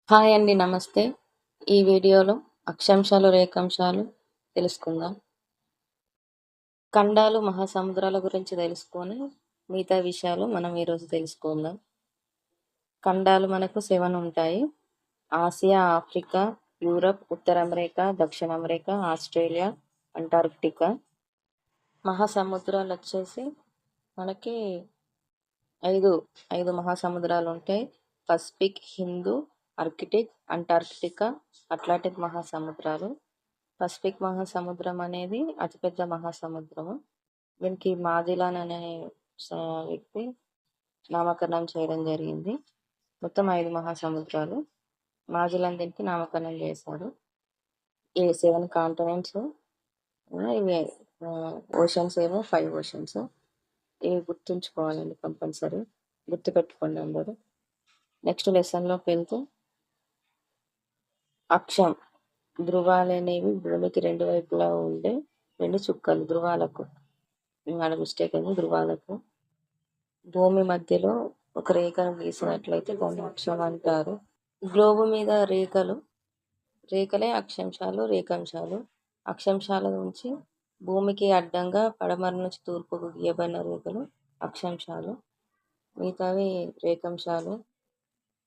Hi అండి. నమస్తే. ఈ వీడియోలో అక్షాంశాలు, రేఖాంశాలు తెలుసుకుందాం. ఖండాలు, మహాసముద్రాల గురించి తెలుసుకొని మిగతా విషయాలు మనం ఈరోజు తెలుసుకుందాం. ఖండాలు మనకు 7 ఉంటాయి. ఆసియా, ఆఫ్రికా, యూరప్, ఉత్తర అమెరికా, దక్షిణ అమెరికా, ఆస్ట్రేలియా, అంటార్క్టికా. మహాసముద్రాలు వచ్చేసి మనకి ఐదు ఐదు మహాసముద్రాలు ఉంటాయి. Pacific, Hindu, Arctic, Antarctica, Atlantic మహాసముద్రాలు. పసిఫిక్ మహాసముద్రం అనేది అతిపెద్ద మహాసముద్రము. దీనికి మాజిలాన్ అనే వ్యక్తి నామకరణం చేయడం జరిగింది. మొత్తం 5 మహాసముద్రాలు. మాజిలాన్ దీనికి నామకరణం చేశారు. ఈ 7 కాంటినెంట్స్, ఇవి ఓషన్స్ ఏమో 5 ఓషన్స్. ఇవి గుర్తుంచుకోవాలండి, కంపల్సరీ గుర్తుపెట్టుకోండి అందరూ. నెక్స్ట్ లెసన్లోకి వెళ్తే, అక్షం ధృవాలు అనేవి భూమికి 2 వైపులా ఉండే 2 చుక్కలు ధృవాలకు. మన మిస్టేక్ అయింది, ధృవాలకు. భూమి మధ్యలో ఒక రేఖను గీసినట్లయితే దాన్ని అక్షం అంటారు. గ్లోబు మీద రేఖలే అక్షాంశాలు, రేఖాంశాలు. అక్షాంశాల నుంచి భూమికి అడ్డంగా పడమర నుంచి తూర్పుకు గీయబడిన రేఖలు అక్షాంశాలు. మిగతావి రేఖాంశాలు.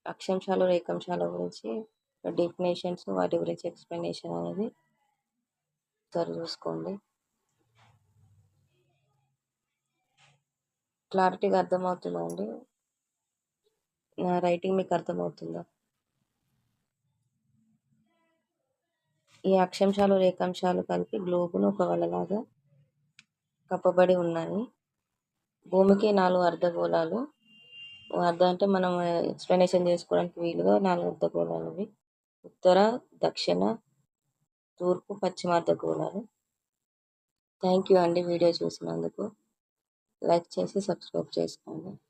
అక్షాంశాలు, రేఖాంశాల గురించి డెఫినేషన్స్, వాటి గురించి ఎక్స్ప్లెనేషన్ అనేది ఒకసారి చూసుకోండి. క్లారిటీగా అర్థమవుతుందా అండి? నా రైటింగ్ మీకు అర్థమవుతుందా? ఈ అక్షాంశాలు, రేఖాంశాలు కలిపి గ్లోబును ఒక వలలాగా కప్పబడి ఉన్నాయి. భూమికి 4 అర్ధగోళాలు. అర్థం అంటే మనం ఎక్స్ప్లెనేషన్ చేసుకోవడానికి వీలుగా 4 అర్ధగోళాలు అవి. ఉత్తర, దక్షిణ, తూర్పు, పశ్చిమ అర్ధగోళాలు. థ్యాంక్ యూ అండి వీడియో చూసినందుకు. లైక్ చేసి సబ్స్క్రైబ్ చేసుకోండి.